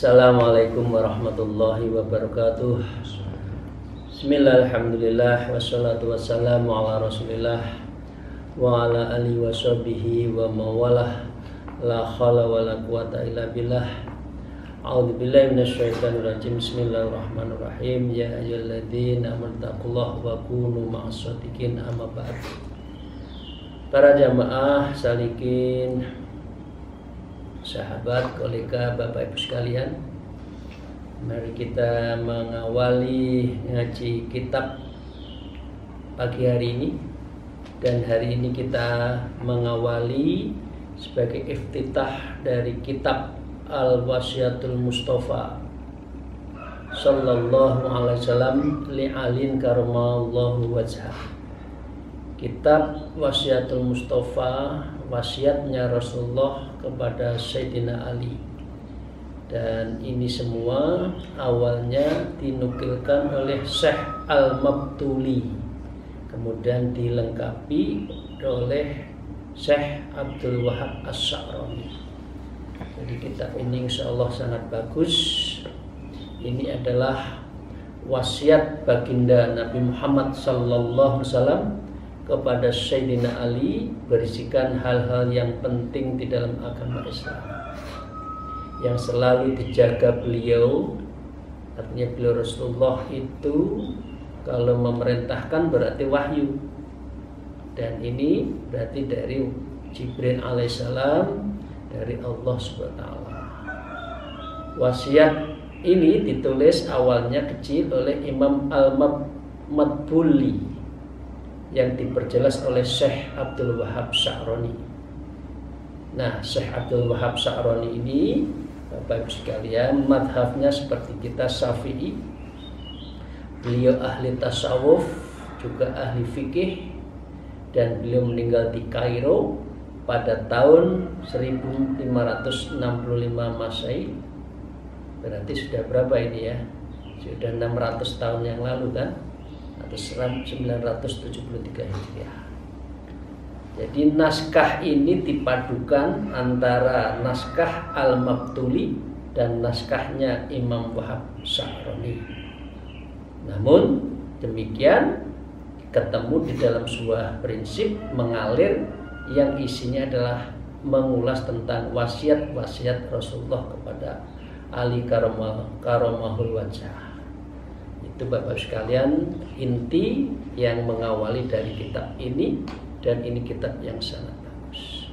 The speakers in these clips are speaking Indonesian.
Assalamualaikum warahmatullahi wabarakatuh. Bismillah, alhamdulillah, wassalatu wassalamu ala rasulillah wa ala alihi wa sahbihi wa mawalah. La khala wa la quwata illa billah. A'udzu billahi minasyaitonir rajim. Bismillahirrahmanirrahim. Ya ayyuhalladzina amanu taqullaha wa kunu ma'as shadiqin. Amma ba'd. Para jamaah salikin, sahabat, kolega, bapak ibu sekalian, mari kita mengawali ngaji kitab pagi hari ini. Dan hari ini kita mengawali sebagai iftitah dari kitab Al-Wasiyatul Mustafa sallallahu alaihi wasallam li'alin karamallahu wajhah. Kitab Wasiyatul Mustafa, wasiatnya Rasulullah kepada Sayyidina Ali. Dan ini semua awalnya dinukilkan oleh Syekh Al-Mabtuli, kemudian dilengkapi oleh Syekh Abdul Wahab As-Sa'roni. Jadi kitab ini insyaallah sangat bagus. Ini adalah wasiat baginda Nabi Muhammad sallallahu alaihi wasallam kepada Sayyidina Ali, berisikan hal-hal yang penting di dalam agama Islam yang selalu dijaga beliau. Artinya beliau Rasulullah itu kalau memerintahkan berarti wahyu, dan ini berarti dari Jibril alaihissalam, dari Allah SWT. Wasiat ini ditulis awalnya kecil oleh Imam Al-Madbuli yang diperjelas oleh Syekh Abdul Wahab Sa'roni. Nah, Syekh Abdul Wahab Sa'roni ini, Bapak Ibu sekalian, madhabnya seperti kita Syafi'i. Beliau ahli tasawuf, juga ahli fikih, dan beliau meninggal di Kairo pada tahun 1565 Masehi. Berarti sudah berapa ini ya? Sudah 600 tahun yang lalu kan? Atau 973 Hijriah. Jadi naskah ini dipadukan antara naskah Al-Mabtuli dan naskahnya Imam Wahab Sa'roni. Namun demikian ketemu di dalam sebuah prinsip mengalir yang isinya adalah mengulas tentang wasiat-wasiat Rasulullah kepada Ali karamahul wajah. Itu Bapak sekalian inti yang mengawali dari kitab ini, dan ini kitab yang sangat bagus.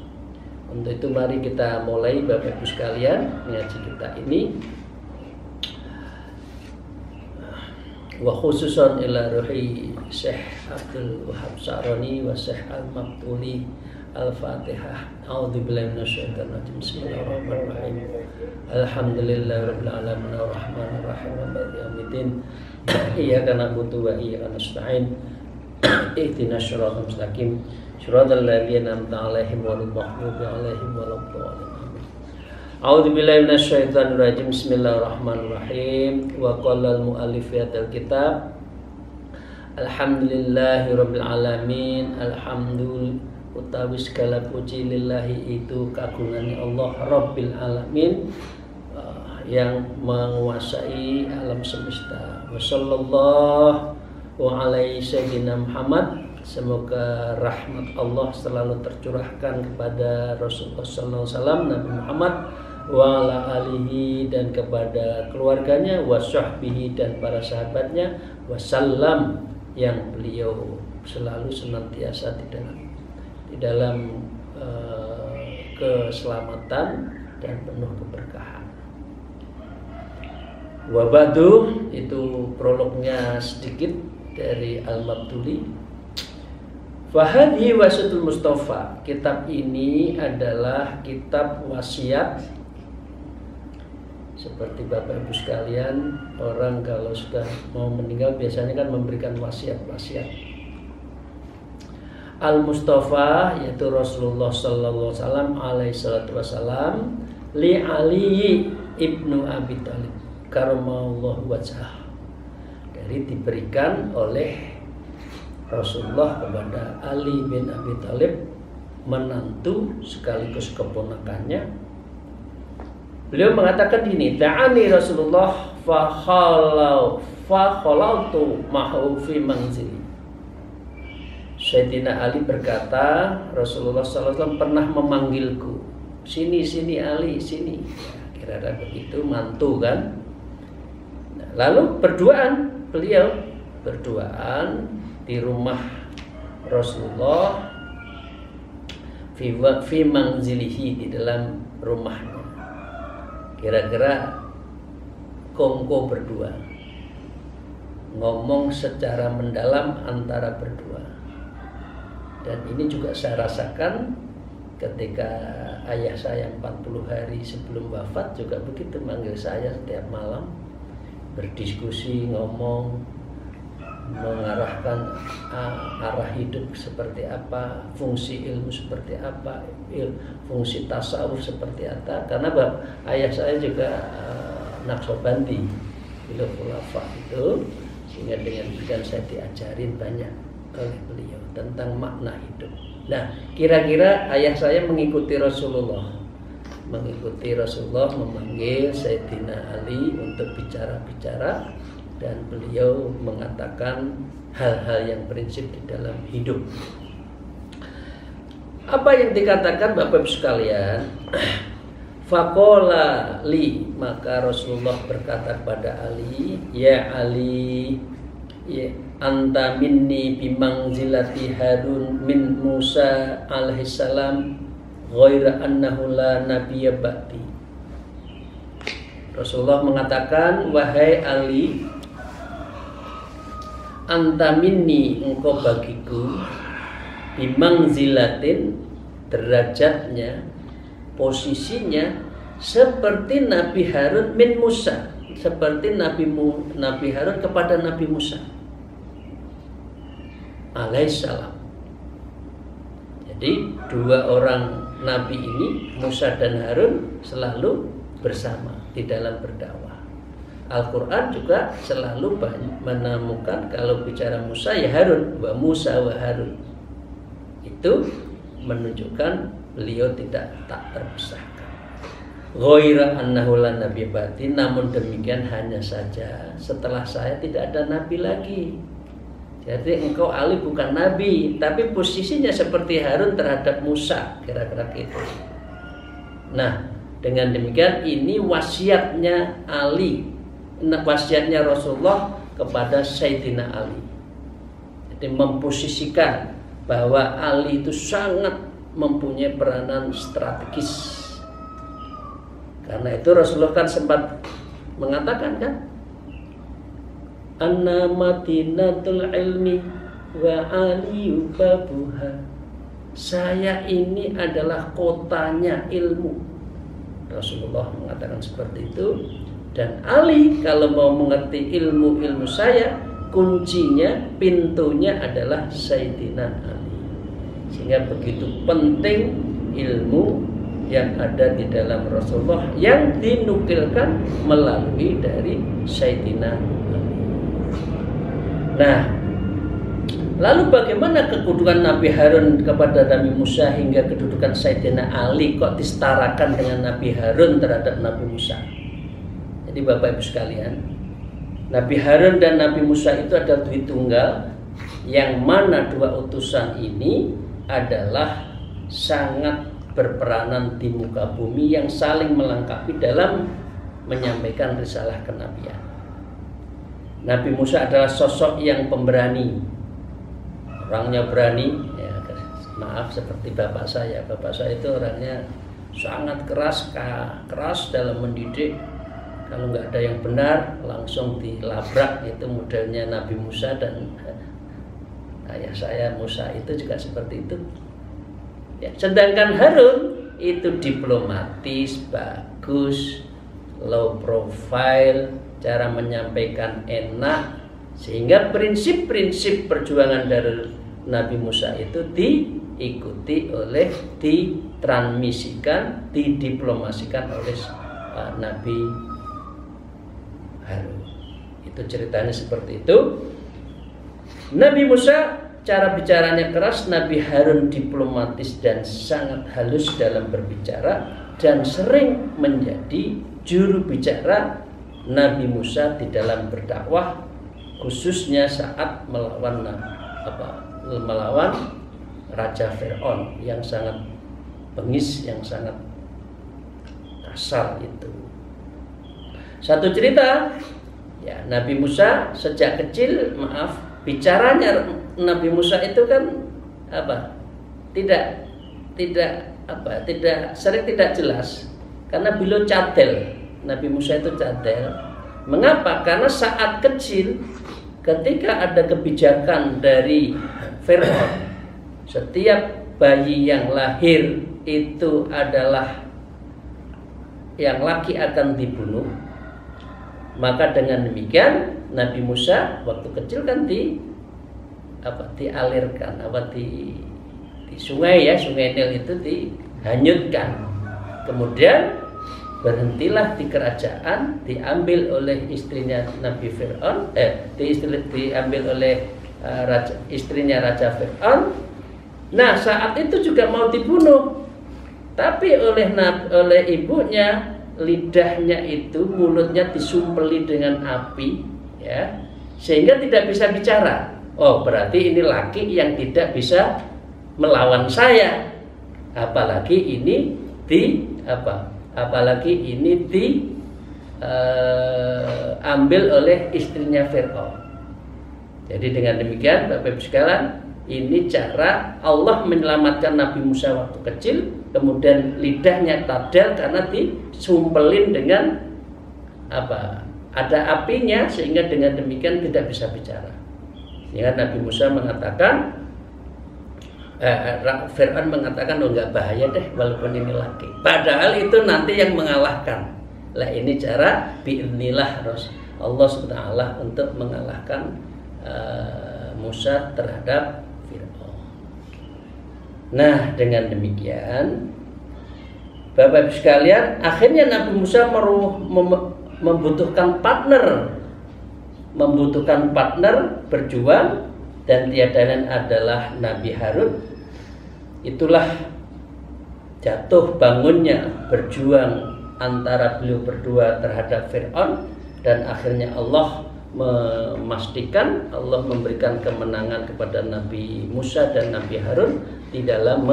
Untuk itu mari kita mulai Bapak Ibu sekalian mengaji kita ini. Wa khususan ila ruhi Syekh Abdul Wahab Sa'roni wa Syekh Al-Mabtuli. Al-Fatihah. A'udzubillahi minasyaitonir rajim. Bismillahirrahmanirrahim. Alhamdulillahirabbil alamin arrahmanir rahim maliki yaumiddin. Iyyaka na'budu wa iyyaka nasta'in. Ihdinas shiratal mustaqim. Shiratal ladzina an'amta 'alaihim ghairil maghdubi 'alaihim waladdallin. A'udzubillahi minasyaitonir rajim. Bismillahirrahmanirrahim. Wa qala al-mu'allif fi hadzal kitab alhamdulillahirabbil alamin. Alhamdulillah utawi segala puji lillahi itu kagungan Allah Rabbil Alamin, yang menguasai alam semesta. Wassallallahu alaihi sayyidina Muhammad. Semoga rahmat Allah selalu tercurahkan kepada Rasulullah sallallahu alaihi wasallam, Nabi Muhammad, wa ala alihi, dan kepada keluarganya, wa sahbihi, dan para sahabatnya, wasallam, yang beliau selalu senantiasa di dalam keselamatan dan penuh keberkahan. Wa ba'du, itu prolognya sedikit dari Al-Mabtuli. Fahadhi Wasiyatul Mustafa. Kitab ini adalah kitab wasiat. Seperti Bapak Ibu sekalian, orang kalau sudah mau meninggal biasanya kan memberikan wasiat-wasiat. Al-Mustafa, yaitu Rasulullah sallallahu alaihi wasallam, li Ali ibnu Abi Thalib karamallahu wajhah. Dari diberikan oleh Rasulullah kepada Ali bin Abi Thalib, menantu sekaligus keponakannya, Beliau mengatakan gini, da'ani Rasulullah fa khalautu ma'hu fi manzili. Sayyidina Ali berkata, Rasulullah SAW pernah memanggilku, sini Ali, sini. Kira-kira begitu, mantu kan. Nah, lalu beliau berduaan di rumah Rasulullah fi manzilihi, di dalam rumahnya. Kira-kira kongko berdua, ngomong secara mendalam antara berdua. Dan ini juga saya rasakan ketika ayah saya 40 hari sebelum wafat juga begitu, manggil saya setiap malam, berdiskusi, ngomong, mengarahkan arah hidup seperti apa, fungsi ilmu seperti apa, fungsi tasawuf seperti apa. Karena ayah saya juga Naqsyabandi, beliau khulafa itu, sehingga dengan demikian saya diajarin banyak oleh beliau tentang makna hidup. Nah, kira-kira ayah saya mengikuti Rasulullah memanggil Sayyidina Ali untuk bicara-bicara, dan beliau mengatakan hal-hal yang prinsip di dalam hidup. Apa yang dikatakan Bapak Ibu sekalian? Faqala li, maka Rasulullah berkata kepada Ali, ya Ali, ya anta minni bimangzilati Harun min Musa alaihissalam ghaira annahu la nabiyya ba'di. Rasulullah mengatakan, wahai Ali, anta minni, engkau bagiku, bimangzilatin, derajatnya, posisinya seperti Nabi Harun min Musa, seperti Nabi Harun kepada Nabi Musa alaihissalam. Jadi dua orang Nabi ini, Musa dan Harun, selalu bersama di dalam berdakwah. Al-Quran juga selalu menemukan kalau bicara Musa ya Harun, wa Musa wa Harun. Itu menunjukkan beliau tak terpisahkan. Ghaira annahu la nabiyya ba'di, namun demikian hanya saja setelah saya tidak ada nabi lagi. Jadi engkau Ali bukan nabi, tapi posisinya seperti Harun terhadap Musa, kira-kira gitu. Nah, dengan demikian ini wasiatnya Ali, wasiatnya Rasulullah kepada Sayyidina Ali. Jadi memposisikan bahwa Ali itu sangat mempunyai peranan strategis. Karena itu Rasulullah kan sempat mengatakan kan, anna madinatul ilmi wa aliyu babuha. Saya ini adalah kotanya ilmu. Rasulullah mengatakan seperti itu. Dan Ali kalau mau mengerti ilmu saya, kuncinya, pintunya adalah Sayyidina Ali. Sehingga begitu penting ilmu yang ada di dalam Rasulullah yang dinukilkan melalui dari Sayyidina Ali. Nah, lalu bagaimana kedudukan Nabi Harun kepada Nabi Musa hingga kedudukan Sayyidina Ali kok disetarakan dengan Nabi Harun terhadap Nabi Musa? Jadi Bapak Ibu sekalian, Nabi Harun dan Nabi Musa itu adalah Dwitunggal, yang mana dua utusan ini adalah sangat berperanan di muka bumi, yang saling melengkapi dalam menyampaikan risalah kenabian. Nabi Musa adalah sosok yang pemberani, orangnya berani, ya, maaf seperti bapak saya. Bapak saya itu orangnya sangat keras dalam mendidik. Kalau nggak ada yang benar langsung dilabrak, itu modelnya Nabi Musa. Dan ayah saya Musa itu juga seperti itu. Ya, sedangkan Harun itu diplomatis, bagus, low profile, cara menyampaikan enak, sehingga prinsip-prinsip perjuangan dari Nabi Musa itu diikuti oleh, ditransmisikan, didiplomasikan oleh Nabi Harun. Itu ceritanya seperti itu. Nabi Musa cara bicaranya keras, Nabi Harun diplomatis dan sangat halus dalam berbicara. dan sering menjadi juru bicara Nabi Musa di dalam berdakwah, khususnya saat melawan Raja Fir'aun yang sangat bengis, yang sangat kasar itu. Satu cerita, ya, Nabi Musa sejak kecil, bicaranya Nabi Musa itu kan sering tidak jelas karena beliau cadel. Nabi Musa itu cadel. Mengapa? Karena saat kecil ketika ada kebijakan dari Fir'aun, setiap bayi yang lahir itu adalah yang laki akan dibunuh. Maka dengan demikian Nabi Musa waktu kecil kan dialirkan di sungai, ya, sungai Nil itu dihanyutkan. Kemudian berhentilah di kerajaan, diambil oleh istrinya Nabi Fir'aun, diambil oleh istrinya Raja Fir'aun. Nah, saat itu juga mau dibunuh, tapi oleh ibunya, lidahnya itu, mulutnya disumpeli dengan api, ya, sehingga tidak bisa bicara. Oh, berarti ini laki yang tidak bisa melawan saya. Apalagi ini diambil oleh istrinya Fir'aun. Jadi dengan demikian Bapak Ibu sekalian, ini cara Allah menyelamatkan Nabi Musa waktu kecil. Kemudian lidahnya tadal karena disumpelin dengan ada apinya, sehingga dengan demikian tidak bisa bicara. Sehingga Nabi Musa mengatakan, Fir'aun mengatakan, oh enggak bahaya deh walaupun ini laki. Padahal itu nanti yang mengalahkan. Lah ini cara bi'idznillah Allah SWT untuk mengalahkan Musa terhadap Fir'aun. Nah, dengan demikian Bapak Ibu sekalian, akhirnya Nabi Musa membutuhkan partner berjuang, dan tiada lain adalah Nabi Harun. Itulah jatuh bangunnya berjuang antara beliau berdua terhadap Fir'aun, dan akhirnya Allah memastikan, Allah memberikan kemenangan kepada Nabi Musa dan Nabi Harun di dalam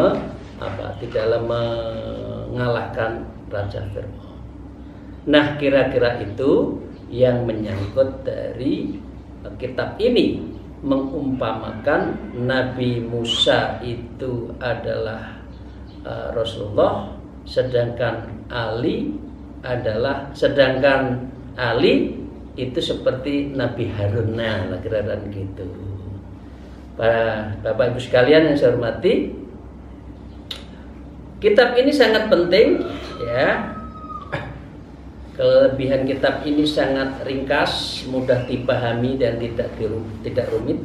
mengalahkan Raja Fir'aun. Nah, kira-kira itu yang menyangkut dari kitab ini, mengumpamakan Nabi Musa itu adalah Rasulullah, sedangkan Ali itu seperti Nabi Harun. Nah, kira-kira gitu. Para Bapak Ibu sekalian yang saya hormati, kitab ini sangat penting, ya. Kelebihan kitab ini sangat ringkas, mudah dipahami dan tidak rumit,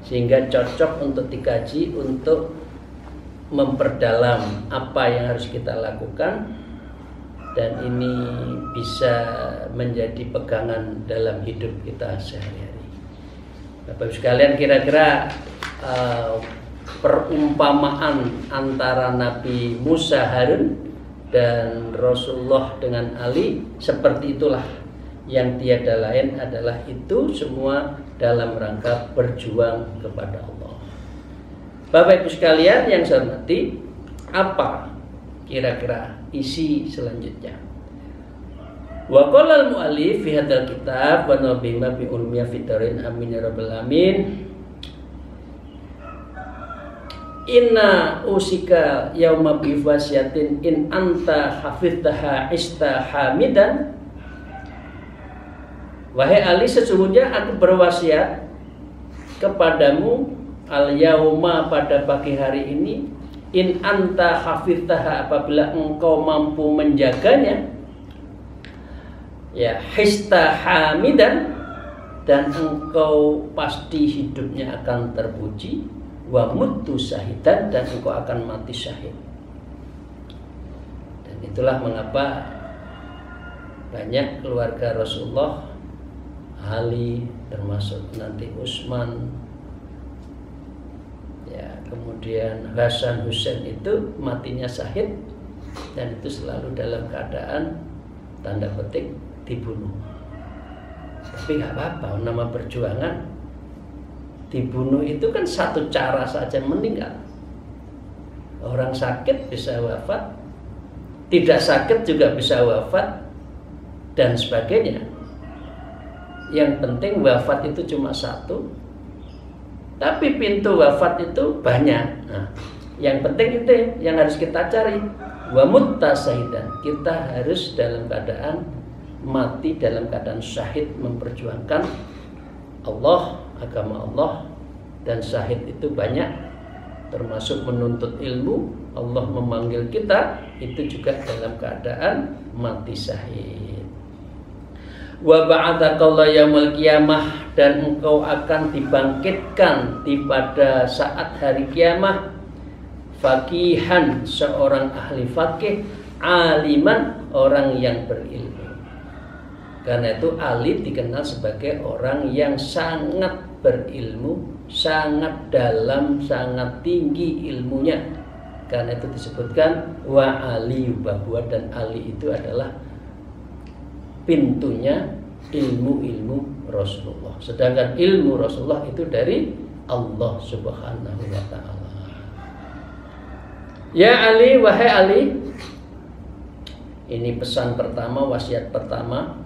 sehingga cocok untuk dikaji, untuk memperdalam apa yang harus kita lakukan, dan ini bisa menjadi pegangan dalam hidup kita sehari-hari. Bapak Ibu sekalian, kira-kira perumpamaan antara Nabi Musa Harun dan Rasulullah dengan Ali seperti itulah, yang tiada lain adalah itu semua dalam rangka berjuang kepada Allah. Bapak Ibu sekalian yang saya hormati, apa kira-kira isi selanjutnya? Wa qala al-mu'allif fi hadzal kitab wa nabima bi ulmiya fitarin amin ya rabbal alamin. Inna usika yauma bifasyatin in anta hafidtaha istahamidan. Wahai Ali, sesungguhnya aku berwasiat kepadamu al-yauma, pada pagi hari ini, in anta hafidtaha, apabila engkau mampu menjaganya, ya, istahamidan, dan engkau pasti hidupnya akan terpuji, wa mutu syahidan, dan engkau akan mati syahid. Dan itulah mengapa banyak keluarga Rasulullah, Ali, termasuk nanti Utsman, ya, kemudian Hasan, Husain itu matinya syahid dan itu selalu dalam keadaan tanda petik dibunuh. Tapi nggak apa-apa, nama perjuangan. Dibunuh itu kan satu cara saja meninggal. Orang sakit bisa wafat, tidak sakit juga bisa wafat, dan sebagainya. Yang penting wafat itu cuma satu, tapi pintu wafat itu banyak. Nah, yang penting itu yang harus kita cari. Wa mutta syahidan, kita harus dalam keadaan mati, dalam keadaan syahid, memperjuangkan Allah, agama Allah. Dan syahid itu banyak, termasuk menuntut ilmu. Allah memanggil kita, itu juga dalam keadaan mati syahid. Wa ba'atsaka yaumil qiyamah, dan engkau akan dibangkitkan pada saat hari kiamah, faqihan, seorang ahli faqih, aliman, orang yang berilmu. Karena itu alim dikenal sebagai orang yang sangat berilmu, sangat dalam, sangat tinggi ilmunya. Karena itu disebutkan wa aliyu, bahwa dan ali itu adalah pintunya ilmu-ilmu Rasulullah. Sedangkan ilmu Rasulullah itu dari Allah Subhanahu wa ta'ala. Ya Ali, wahai Ali, ini pesan pertama, wasiat pertama.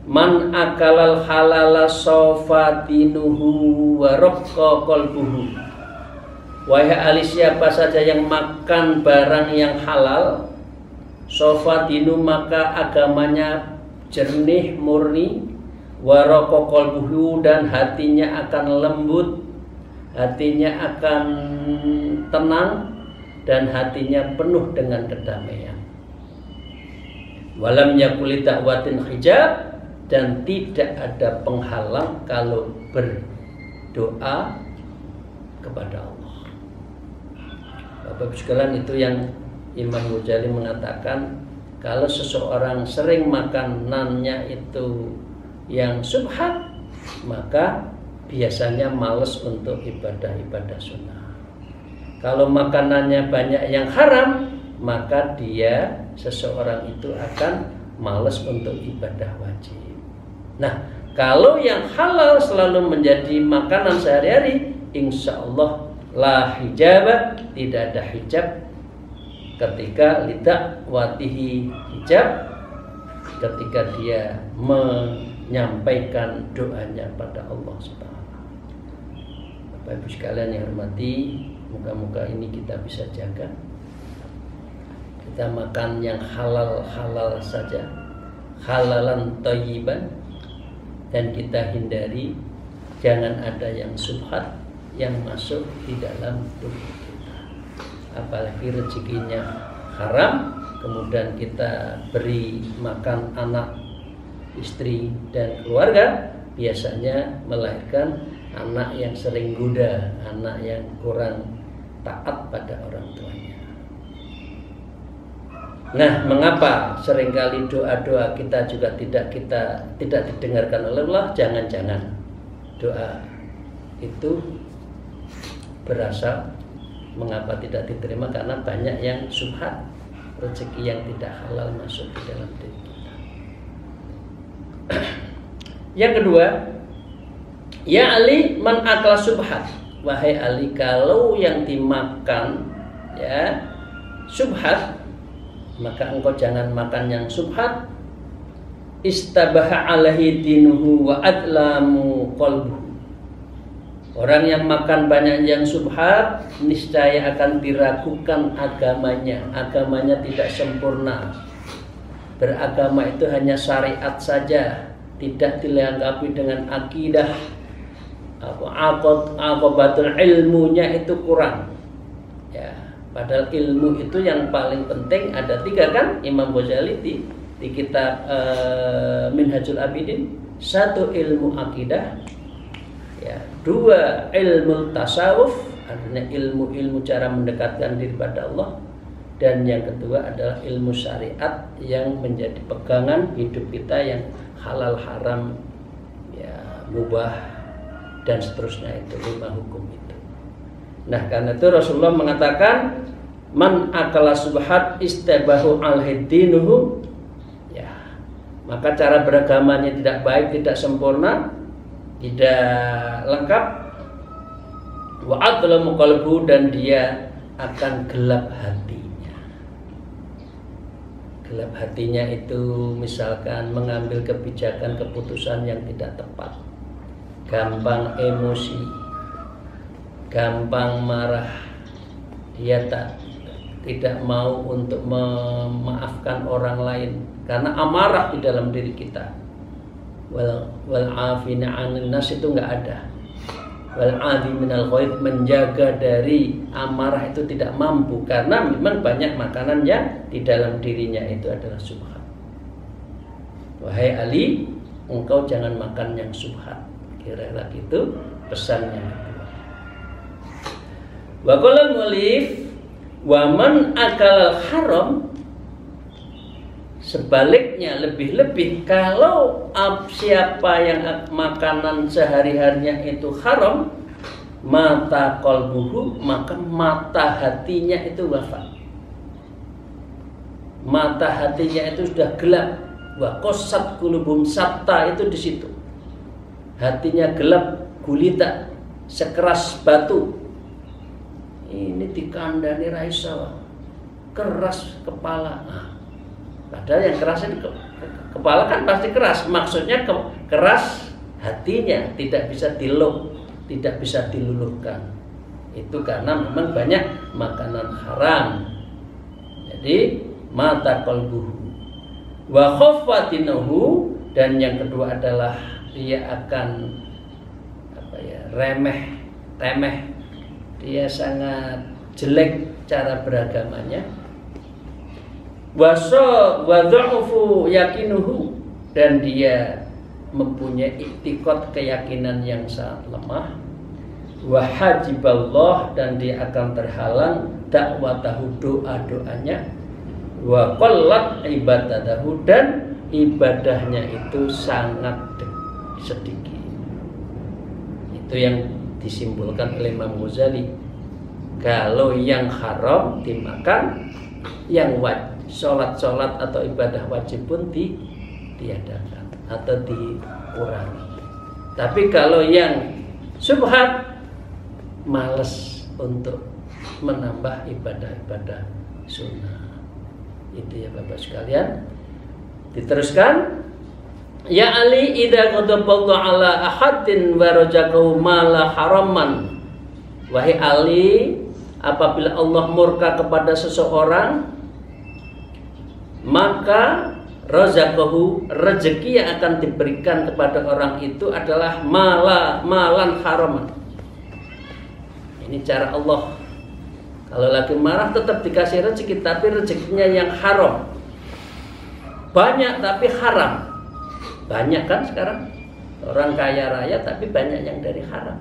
Man akalal halala sofa dinuhu wa raqqa qalbuhu. Wahai Ali, siapa saja yang makan barang yang halal, sofa dinu, maka agamanya jernih, murni, wa raqqa qalbuhu, dan hatinya akan lembut, hatinya akan tenang, dan hatinya penuh dengan kedamaian. Walam yakuli da'watin hijab, dan tidak ada penghalang kalau berdoa kepada Allah. Bapak Ibu sekalian, itu yang Imam Ghazali mengatakan, kalau seseorang sering makanannya itu yang subhat, maka biasanya malas untuk ibadah-ibadah sunnah. Kalau makanannya banyak yang haram, maka seseorang itu akan malas untuk ibadah wajib. Nah, kalau yang halal selalu menjadi makanan sehari-hari, insya Allah la hijab, tidak ada hijab ketika lidakwatihi, hijab ketika dia menyampaikan doanya pada Allah Subhanahu. Bapak Ibu sekalian yang hormati, moga-moga ini kita bisa jaga. Kita makan yang halal-halal saja, halalan thayyiban, dan kita hindari jangan ada yang subhat yang masuk di dalam tubuh kita. Apalagi rezekinya haram, kemudian kita beri makan anak, istri, dan keluarga, biasanya melahirkan anak yang sering goda, anak yang kurang taat pada orang tuanya. Nah, mengapa seringkali doa-doa kita juga tidak didengarkan oleh Allah? Jangan-jangan doa itu berasal, mengapa tidak diterima? Karena banyak yang subhat, rezeki yang tidak halal masuk di dalam diri kita. Yang kedua, ya Ali, man akla subhat. Wahai Ali, kalau yang dimakan ya subhat, maka engkau jangan makan yang subhat. Istabaha alaihi dinuhu wa adlamu qalbuhu. Orang yang makan banyak yang subhat, niscaya akan diragukan agamanya. Agamanya tidak sempurna. Beragama itu hanya syariat saja, tidak dilengkapi dengan akidah. Aqobatul ilmunya itu kurang. Ya. Padahal ilmu itu yang paling penting ada 3 kan, Imam Ghazali di kitab Minhajul Abidin. 1 ilmu akidah, ya, 2 ilmu tasawuf, artinya ilmu cara mendekatkan diri pada Allah, dan yang kedua adalah ilmu syariat yang menjadi pegangan hidup kita, yang halal haram, ya, mubah, dan seterusnya, itu 5 hukum itu. Nah, karena itu Rasulullah mengatakan man akala subhat istabahu alhiddinuhu. Ya, maka cara beragamanya tidak baik, tidak sempurna, tidak lengkap. Wa adlamu qalbu, dan dia akan gelap hatinya. Gelap hatinya itu misalkan mengambil kebijakan, keputusan yang tidak tepat, gampang emosi, gampang marah, dia tidak mau untuk memaafkan orang lain karena amarah di dalam diri kita. Wal afina 'anil nas itu enggak ada. Wal 'afi minal ghaid, menjaga dari amarah itu tidak mampu karena memang banyak makanan yang di dalam dirinya itu adalah subhat. Wahai Ali, engkau jangan makan yang subhat. Kira-kira itu pesan yang kedua. Wa qala al-mu'allif wa man akal haram, sebaliknya lebih-lebih kalau siapa yang makanan sehari-harinya itu haram, mata qalbuhu, maka mata hatinya itu wafat. Mata hatinya itu sudah gelap. Wa qasat qulubum, sabta itu di situ. Hatinya gelap gulita, sekeras batu. Ini dikandani raisa, keras kepala. Nah, padahal yang keras itu kepala kan pasti keras. Maksudnya keras hatinya, tidak bisa tidak bisa diluluhkan. Itu karena memang banyak makanan haram. Jadi mata qalbuhu wa khaffatinahu, dan yang kedua adalah dia akan remeh, dia sangat jelek cara beragamanya. Wadha'ufu yakinuhu, dan dia mempunyai iktikad, keyakinan yang sangat lemah. Wahajiballah, dan dia akan terhalang dakwatahu, doa-doanya. Wa qallat ibadatahu, dan ibadahnya itu sangat sedikit. Itu yang disimpulkan oleh Imam Ghazali. Kalau yang haram dimakan, yang sholat atau ibadah wajib pun diadakan atau dikurangi. Tapi kalau yang subhat, males untuk menambah ibadah-ibadah sunnah. Itu ya Bapak sekalian. Diteruskan, ya Ali, idza ghadaballahu ala ahadin wa rajaqahu mala haraman. Wahai Ali, apabila Allah murka kepada seseorang, maka razaqahu, rezeki yang akan diberikan kepada orang itu adalah malan haraman. Ini cara Allah. Kalau lagi marah tetap dikasih rezeki, tapi rezekinya yang haram. Banyak tapi haram. Banyak kan sekarang orang kaya raya tapi banyak yang dari haram.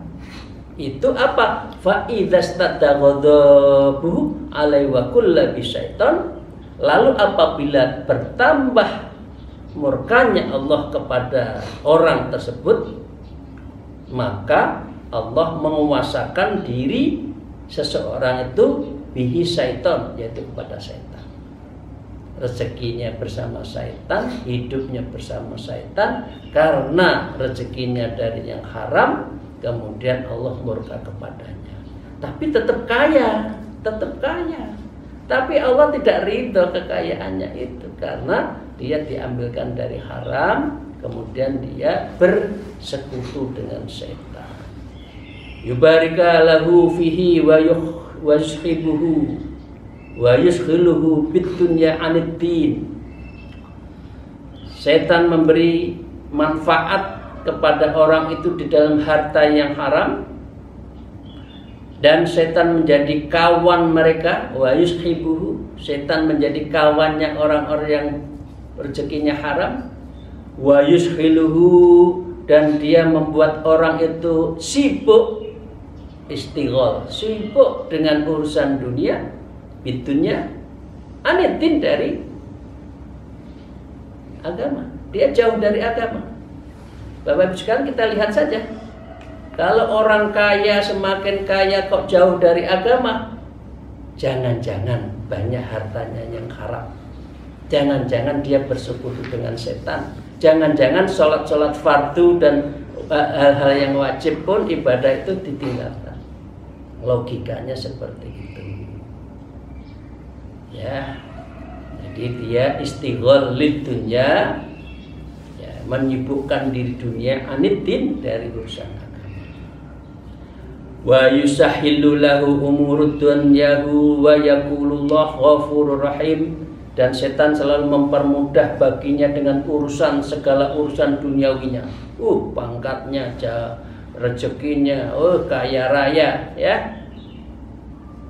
Itu apa? Fa idzastadda ghadabuhu alaihi wa kullu bisyaitan. Lalu apabila bertambah murkanya Allah kepada orang tersebut, maka Allah menguasakan diri seseorang itu bihi syaitan, yaitu kepada syaitan. Rezekinya bersama syaitan, hidupnya bersama syaitan, karena rezekinya dari yang haram, kemudian Allah murka kepadanya. Tapi tetap kaya. Tapi Allah tidak ridho kekayaannya itu, karena dia diambilkan dari haram, kemudian dia bersekutu dengan syaitan. Yubarika lahu fihi wa yushhibuhu wa yushghiluhu bidunya aniddin. Setan memberi manfaat kepada orang itu di dalam harta yang haram, dan setan menjadi kawan mereka. Wa yushhibuhu, setan menjadi kawannya orang-orang yang rezekinya haram. Wa yushghiluhu, dan dia membuat orang itu sibuk, istighol, sibuk dengan urusan dunia, bidunya aniddin, dari agama. Dia jauh dari agama. Bapak Ibu sekalian, kita lihat saja. Kalau orang kaya semakin kaya kok jauh dari agama, Jangan-jangan banyak hartanya yang haram. Jangan-jangan dia bersekutu dengan setan. Jangan-jangan sholat fardu dan hal-hal yang wajib pun ibadah itu ditinggalkan. Logikanya seperti itu. Ya, jadi dia istighol lid dunya, ya, menyibukkan diri dunia anitin dari urusan agama. Wa yusahhillu lahu umurud dunyahu wa yaqulullah ghafurur rahim. Dan setan selalu mempermudah baginya dengan segala urusan duniawinya. Pangkatnya, rezekinya, kaya raya, ya.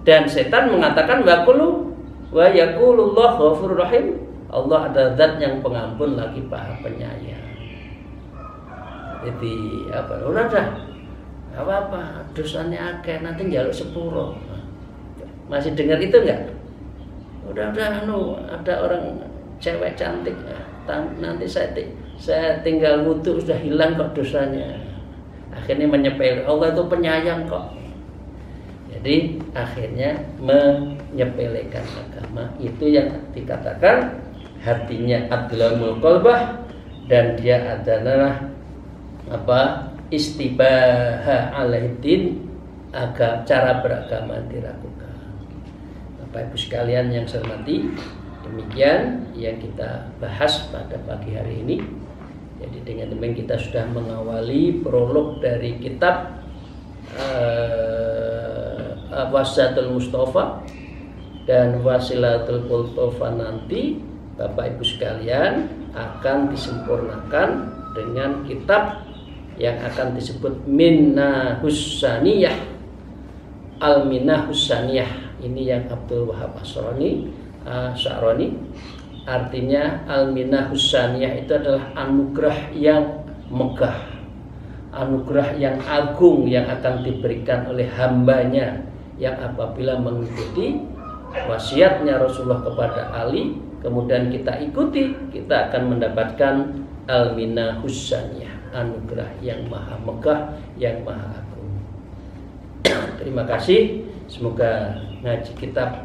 Dan setan mengatakan wa yaqulullah ghafurur rahim. Allah adalah zat yang pengampun lagi Maha Penyayang. Jadi udah apa dosanya akeh nanti njaluk sepuro. Masih dengar itu enggak? Udah ada orang cewek cantik, nanti saya tinggal wudu sudah hilang kok dosanya. Akhirnya menyepele, Allah itu penyayang kok. Jadi akhirnya menyepelekan agama. Itu yang dikatakan hatinya adlamul qalbah, dan dia adalah istibaha alaihidin, cara beragama diragukan. Bapak Ibu sekalian yang saya hormati, demikian yang kita bahas pada pagi hari ini. Jadi dengan demikian kita sudah mengawali prolog dari kitab Wasilatul Mustafa dan Wasilatul Qultufa. Nanti Bapak Ibu sekalian akan disempurnakan dengan kitab yang akan disebut Minnahus Saniyah, Al-Minnahus Saniyah. Ini yang Abdul Wahab Sya'rani. Artinya Al-Minnahus Saniyah itu adalah anugerah yang megah, anugerah yang agung yang akan diberikan oleh hambanya yang apabila mengikuti wasiatnya Rasulullah kepada Ali, kemudian kita ikuti, kita akan mendapatkan Al-Minnahus Saniyah, anugerah yang maha megah, yang maha agung. Terima kasih. Semoga ngaji kitab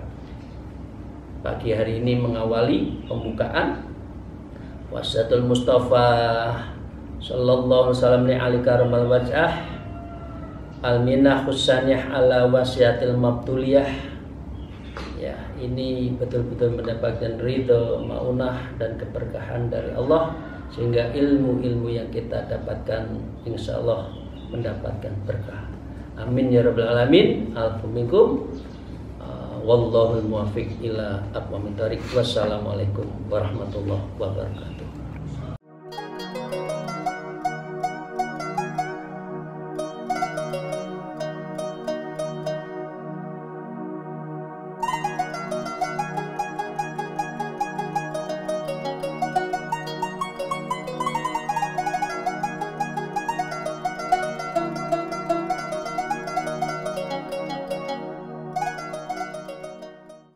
pagi hari ini mengawali pembukaan Wasilatul Mustafa sallallahu alaihi wasallam li ali karamal wajah Al-Minnahus Saniyah ala wasiatil mabtuliyah. Ya, ini betul-betul mendapatkan ridho, maunah dan keberkahan dari Allah, sehingga ilmu-ilmu yang kita dapatkan insya Allah mendapatkan berkah. Amin ya rabbal alamin. Alhamdulillah. Wallahul muwaffiq ila aqwamit thoriq. Wassalamualaikum warahmatullahi wabarakatuh.